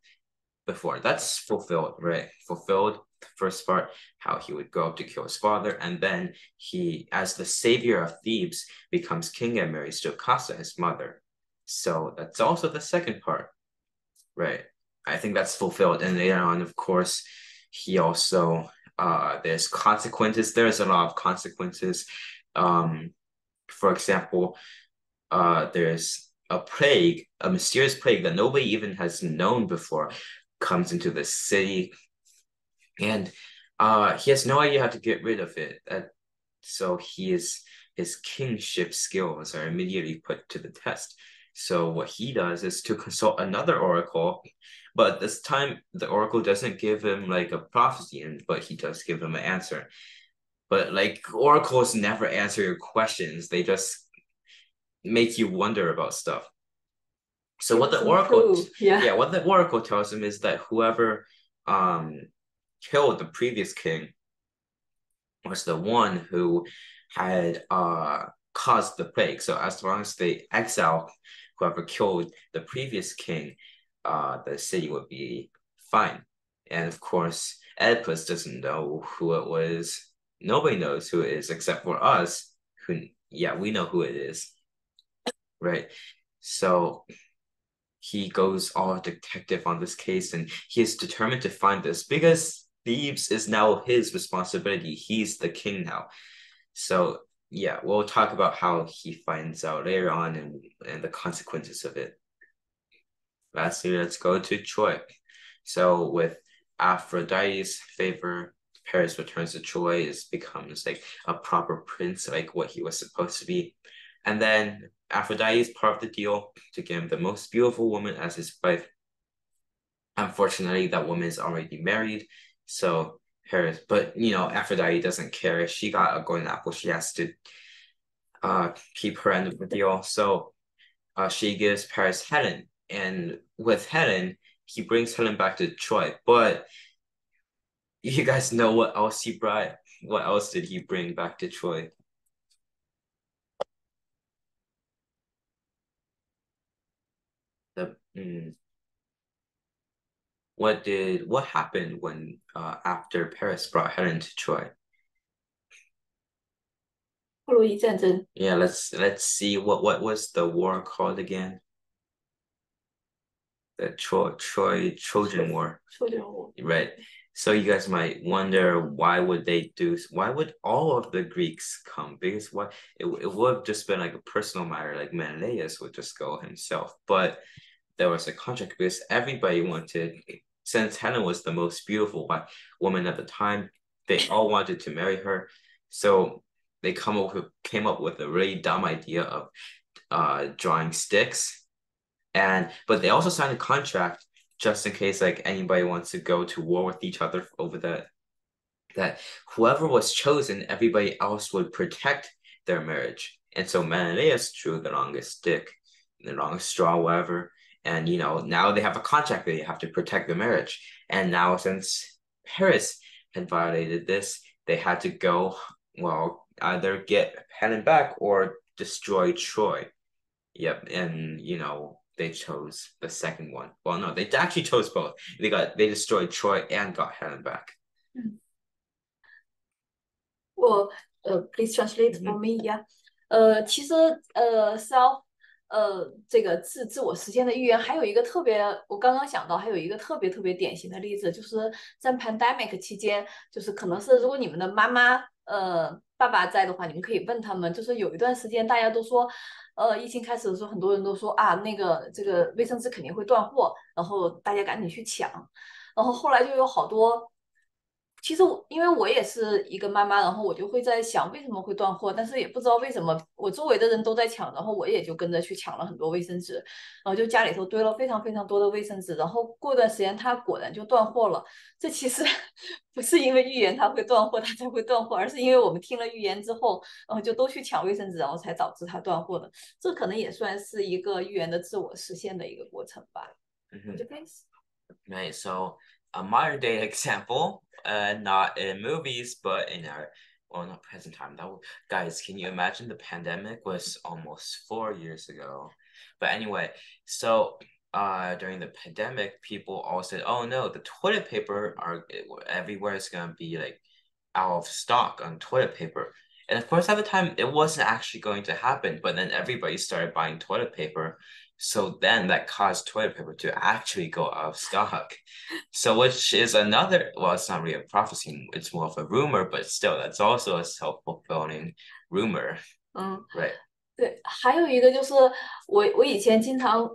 before. That's fulfilled, right? Fulfilled the first part, how he would go up to kill his father, and then he, as the savior of Thebes, becomes king and marries Jocasta, his mother. So that's also the second part, right? I think that's fulfilled. And later on, of course, he also there's consequences. There's a lot of consequences. For example, there's a plague, a mysterious plague that nobody even has known before, comes into the city, and he has no idea how to get rid of it. So his kingship skills are immediately put to the test. So what he does is to consult another oracle, but this time the oracle doesn't give him like a prophecy, but he does give him an answer. But like oracles never answer your questions; they just make you wonder about stuff. So what the oracle, yeah, what the oracle tells him is that whoever killed the previous king was the one who had caused the plague. So as long as they exile whoever killed the previous king, the city would be fine. And of course, Oedipus doesn't know who it was. Nobody knows who it is except for us, who, yeah, we know who it is, right? So he goes all detective on this case, and he is determined to find this because Thebes is now his responsibility. He's the king now. So yeah, we'll talk about how he finds out later on and the consequences of it. Lastly, let's go to Troy. So with Aphrodite's favor, Paris returns to Troy, becomes like a proper prince, like what he was supposed to be. And then Aphrodite is part of the deal to give him the most beautiful woman as his wife. Unfortunately, that woman is already married, so Paris. But Aphrodite doesn't care. If she got a golden apple, she has to keep her end of the deal. So she gives Paris Helen, and with Helen, he brings Helen back to Troy. But you guys know what else he brought? What else did he bring back to Troy? The what happened when after Paris brought Helen to Troy? 克洛伊战争， Yeah, let's see what was the war called again? The Trojan War. 说这种 Right. So you guys might wonder why would all of the Greeks come? Because it would have just been like a personal matter, like Menelaus would just go himself. But there was a contract because everybody wanted, since Helen was the most beautiful woman at the time, they all wanted to marry her. So they came up with a really dumb idea of drawing sticks. But they also signed a contract just in case like anybody wants to go to war with each other over that whoever was chosen, everybody else would protect their marriage. And so Menelaus drew the longest stick, the longest straw, whatever. And now they have a contract that they have to protect the marriage. And now since Paris had violated this, they had to go, well, either get Helen back or destroy Troy. Yep, and they chose the second one. Well, no, they actually chose both. They destroyed Troy and got Helen back. 我please translate for me yeah. 其实self 这个自我实现的预言还有一个特别，我刚刚想到还有一个特别特别典型的例子，就是在 pandemic 期间，就是可能是如果你们的妈妈爸爸在的话，你们可以问他们，就是有一段时间大家都说。疫情开始的时候，很多人都说啊，这个卫生纸肯定会断货，然后大家赶紧去抢，然后后来就有好多。其实因为我也是一个妈妈，然后我就会在想为什么会断货，但是也不知道为什么我周围的人都在抢，然后我也就跟着去抢了很多卫生纸，然后就家里头堆了非常非常多的卫生纸，然后过一段时间它果然就断货了。这其实不是因为预言它会断货它才会断货，而是因为我们听了预言之后，然后就都去抢卫生纸，然后才导致它断货的。这可能也算是一个预言的自我实现的一个过程吧。Right, so a modern day example, not in movies, but in our, well, not present time. Guys, can you imagine the pandemic was almost 4 years ago? But anyway, so during the pandemic, people all said, "Oh no, the toilet paper everywhere is gonna be like out of stock on toilet paper." And of course, at the time, it wasn't actually going to happen. But then everybody started buying toilet paper. So then that caused toilet paper to actually go out of stock. So which is another, well, it's not really a prophecy, it's more of a rumor, but still, that's also a self-fulfilling rumor. Right. 对，还有一个就是我以前经常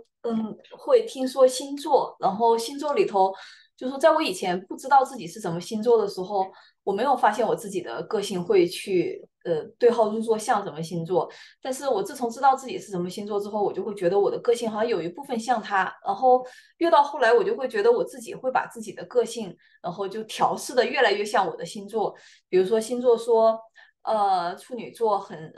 会听说星座，然后星座里头就是在我以前不知道自己是什么星座的时候，我没有发现我自己的个性会去对号入座像什么星座，但是我自从知道自己是什么星座之后，我就会觉得我的个性好像有一部分像他，然后越到后来我就会觉得我自己会把自己的个性，然后就调试的越来越像我的星座，比如说星座说处女座很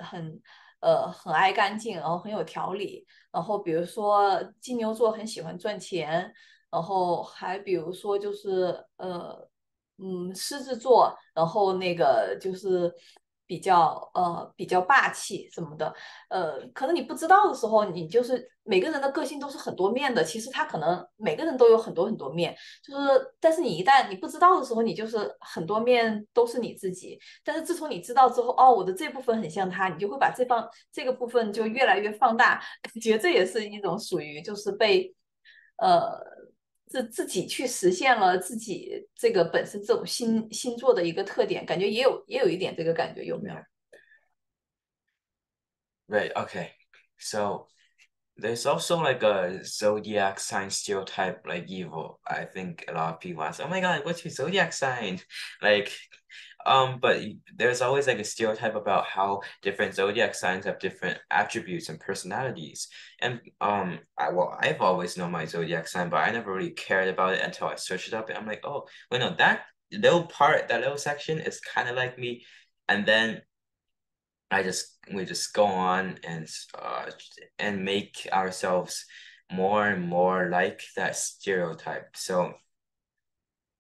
爱干净，然后很有条理。然后比如说金牛座很喜欢赚钱，然后还比如说就是狮子座，然后那个就是比较霸气什么的。可能你不知道的时候，你就是每个人的个性都是很多面的，其实他可能每个人都有很多很多面，就是但是你一旦你不知道的时候，你就是很多面都是你自己。但是自从你知道之后，哦，我的这部分很像他，你就会把这个部分就越来越放大，感觉这也是一种属于就是被自己去实现了自己这个本身这种星座的一个特点，感觉也有一点这个感觉，有没有？ Right, okay. So there's also like a zodiac sign stereotype, like evil. I think a lot of people ask, "Oh my God, what's your zodiac sign?" Like, but there's always like a stereotype about how different zodiac signs have different attributes and personalities. And I've always known my zodiac sign, but I never really cared about it until I searched it up, and I'm like, oh, wait, no, that little section is kind of like me. And then we just go on and make ourselves more and more like that stereotype. So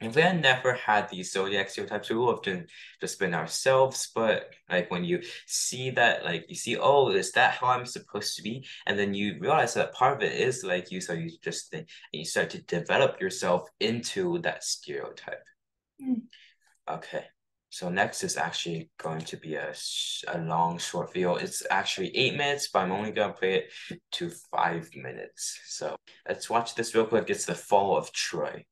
if we had never had these zodiac stereotypes, we would have just been ourselves. But like when you see that, like you see, oh, is that how I'm supposed to be? And then you realize that part of it is like you, so you just think and you start to develop yourself into that stereotype. Okay. So next is actually going to be a long short video. It's actually 8 minutes, but I'm only gonna play it to 5 minutes. So let's watch this real quick. It's the fall of Troy.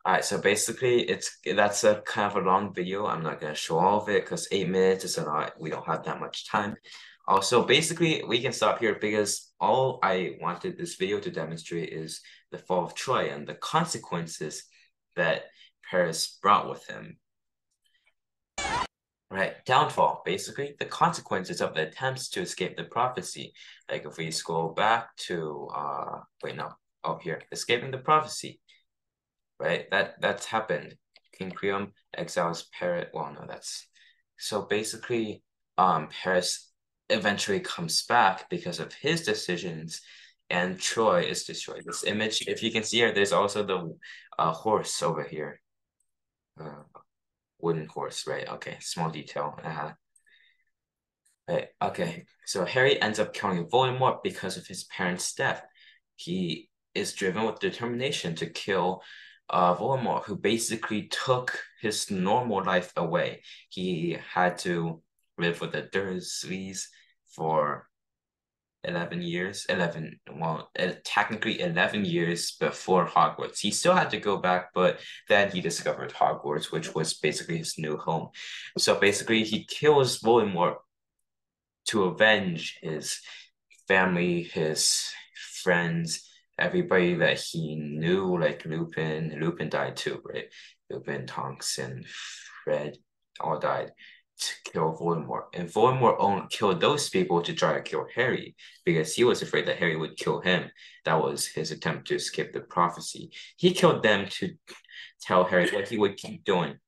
All right, so basically that's a kind of a long video. I'm not gonna show all of it because 8 minutes is a lot. We don't have that much time. Also, basically we can stop here because all I wanted this video to demonstrate is the fall of Troy and the consequences that Paris brought with him. Right, downfall, basically the consequences of the attempts to escape the prophecy. Like if we scroll back to wait, no, here, escaping the prophecy. Right, that's happened. King Priam exiles Paris. Well, no, that's so basically, Paris eventually comes back because of his decisions, and Troy is destroyed. This image, if you can see here, there's also the horse over here, wooden horse, right? Okay, small detail. Right. Okay. So Harry ends up killing Voldemort because of his parents' death. He is driven with determination to kill Voldemort, who basically took his normal life away. He had to live with the Dursleys for 11 years. 11, well, technically 11 years before Hogwarts. He still had to go back, but then he discovered Hogwarts, which was basically his new home. So basically, he kills Voldemort to avenge his family, his friends, everybody that he knew, like Lupin. Lupin died too, right? Lupin, Tonks, and Fred all died to kill Voldemort. And Voldemort only killed those people to try to kill Harry because he was afraid that Harry would kill him. That was his attempt to escape the prophecy. He killed them to tell Harry what he would keep doing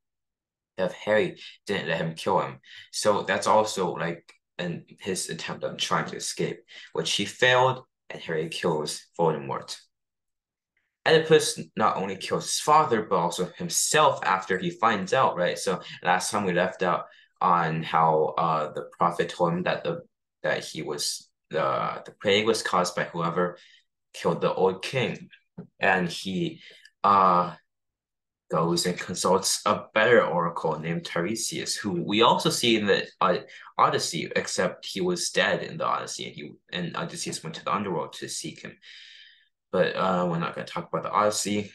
if Harry didn't let him kill him. So that's also like his attempt on trying to escape, which he failed, and Harry kills Voldemort. Oedipus not only kills his father, but also himself after he finds out, right? So last time we left out on how the prophet told him that the plague was caused by whoever killed the old king, and he goes and consults a better oracle named Tiresias, who we also see in the Odyssey, except he was dead in the Odyssey, and Odysseus went to the underworld to seek him. But we're not going to talk about the Odyssey.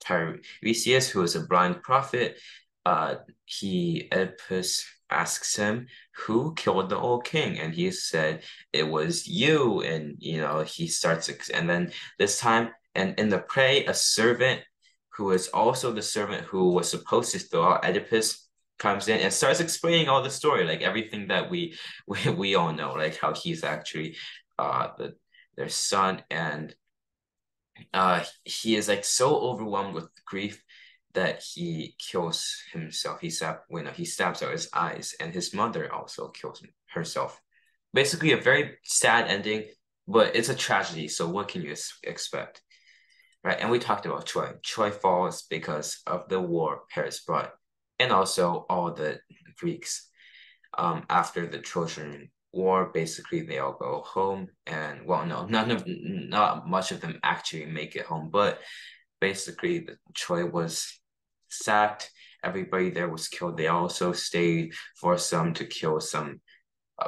Tiresias, who is a blind prophet, Oedipus asks him who killed the old king, and he said it was you. And he starts, and then this time, and in the play, a servant who is also the servant who was supposed to throw out Oedipus comes in and starts explaining all the story, like everything that we all know, like how he's actually their son, and he is like so overwhelmed with grief that he kills himself. He stabs out his eyes, and his mother also kills herself. Basically, a very sad ending, but it's a tragedy. So what can you expect, right? And we talked about Troy. Troy falls because of the war Paris brought, and also all the Greeks. After the Trojan War, basically they all go home, and well, no, not much of them actually make it home, but basically Troy was sacked. Everybody there was killed. They also stayed for some to kill some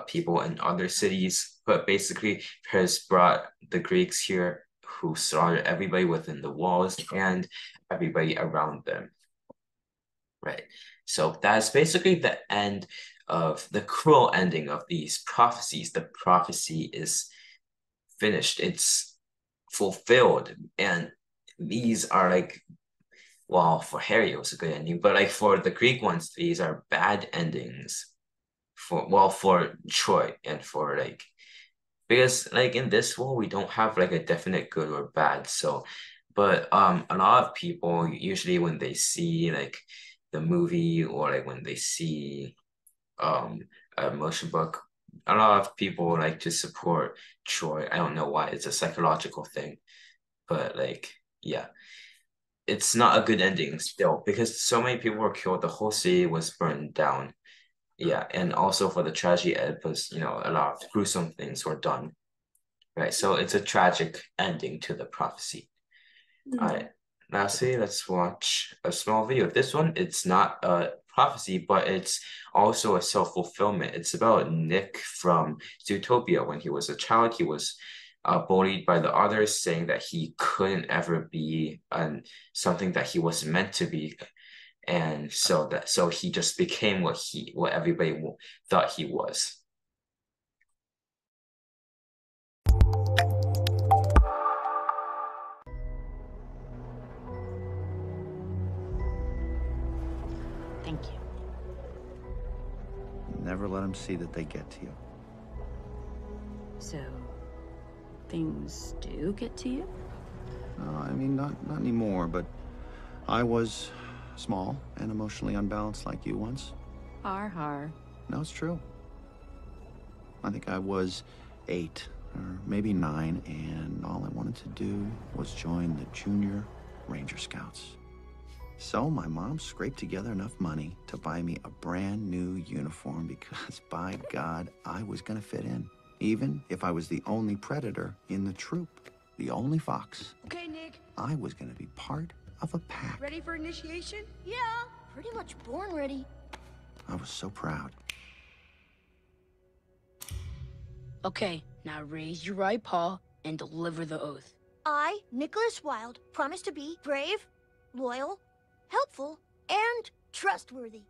people in other cities, but basically Paris brought the Greeks here, who slaughtered everybody within the walls and everybody around them. Right. So that's basically the end of the cruel ending of these prophecies. The prophecy is finished. It's fulfilled. And these are like, well, for Harry, it was a good ending, but like for the Greek ones, these are bad endings for Troy and for like, because like in this world, we don't have like a definite good or bad. So, but a lot of people usually when they see like the movie or like when they see a motion book, a lot of people like to support Troy. I don't know why. It's a psychological thing, but like yeah, it's not a good ending still because so many people were killed. The whole city was burned down. Yeah, and also for the tragedy, it was a lot of gruesome things were done. Right, so it's a tragic ending to the prophecy. All right, lastly, let's watch a small video. This one, it's not a prophecy, but it's also a self-fulfillment. It's about Nick from Zootopia. When he was a child, he was bullied by the others, saying that he couldn't ever be something that he was meant to be, and so he just became what everybody thought he was. Thank you. Never let them see that they get to you. So, things do get to you? I mean, not anymore, but I was small and emotionally unbalanced like you once. Har. No, it's true. I think I was 8 or maybe 9, and all I wanted to do was join the Junior Ranger Scouts. So my mom scraped together enough money to buy me a brand new uniform because, by God, I was gonna fit in. Even if I was the only predator in the troop, the only fox. Okay, Nick. I was gonna be part of a pack. Ready for initiation? Yeah, pretty much born ready. I was so proud. Okay, now raise your right paw and deliver the oath. I, Nicholas Wilde, promise to be brave, loyal, helpful, and trustworthy.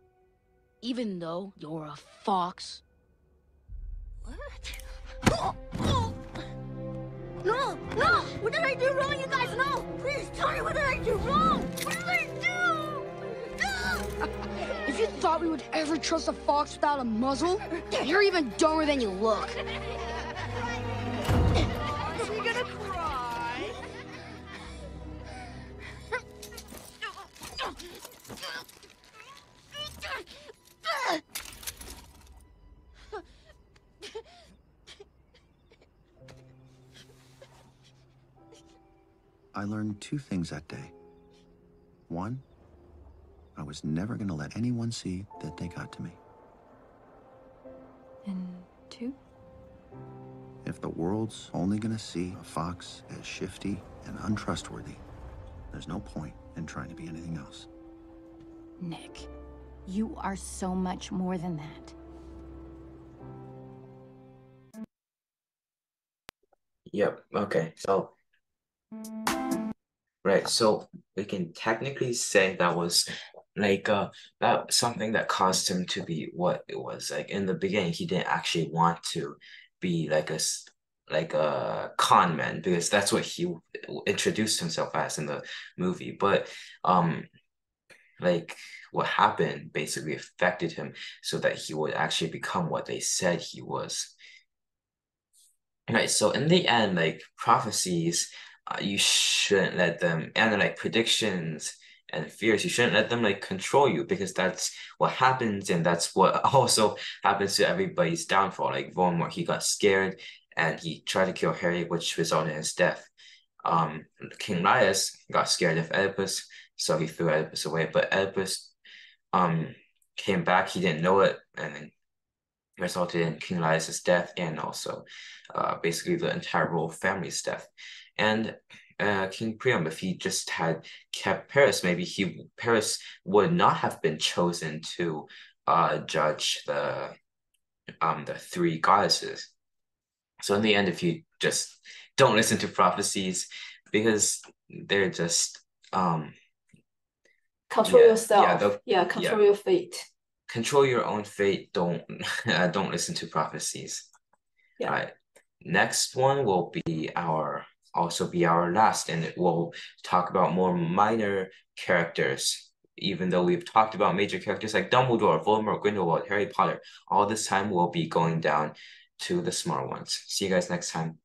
Even though you're a fox. What? No! No! What did I do wrong, you guys? No! Please tell me what did I do wrong? What did I do? If you thought we would ever trust a fox without a muzzle, you're even dumber than you look. Is he gonna cry? I learned 2 things that day. 1, I was never gonna let anyone see that they got to me. And 2? If the world's only gonna see a fox as shifty and untrustworthy, there's no point in trying to be anything else. Nick, you are so much more than that. Yep. Okay. So, right. So we can technically say that was like that something that caused him to be what it was. Like in the beginning, he didn't actually want to be like a con man because that's what he introduced himself as in the movie. But like what happened basically affected him so that he would actually become what they said he was. Right, so in the end, like prophecies, you shouldn't let them, and like predictions and fears, you shouldn't let them like control you because that's what happens, and that's what also happens to everybody's downfall. Like Voldemort, he got scared and he tried to kill Harry, which resulted in his death. King Midas got scared of Oedipus, so he threw Oedipus away. But Oedipus um came back, he didn't know it, and then resulted in King Midas' death and also basically the entire royal family's death. And King Priam, if he just had kept Paris, maybe Paris would not have been chosen to judge the 3 goddesses. So in the end, if you just don't listen to prophecies because they're just Control yourself. yeah, Control your fate. control your own fate. Don't don't listen to prophecies. Yeah. All right. Next one will be our last, and it will talk about more minor characters. Even though we've talked about major characters like Dumbledore, Voldemort, Grindelwald, Harry Potter, all this time we'll be going down to the smart ones. See you guys next time.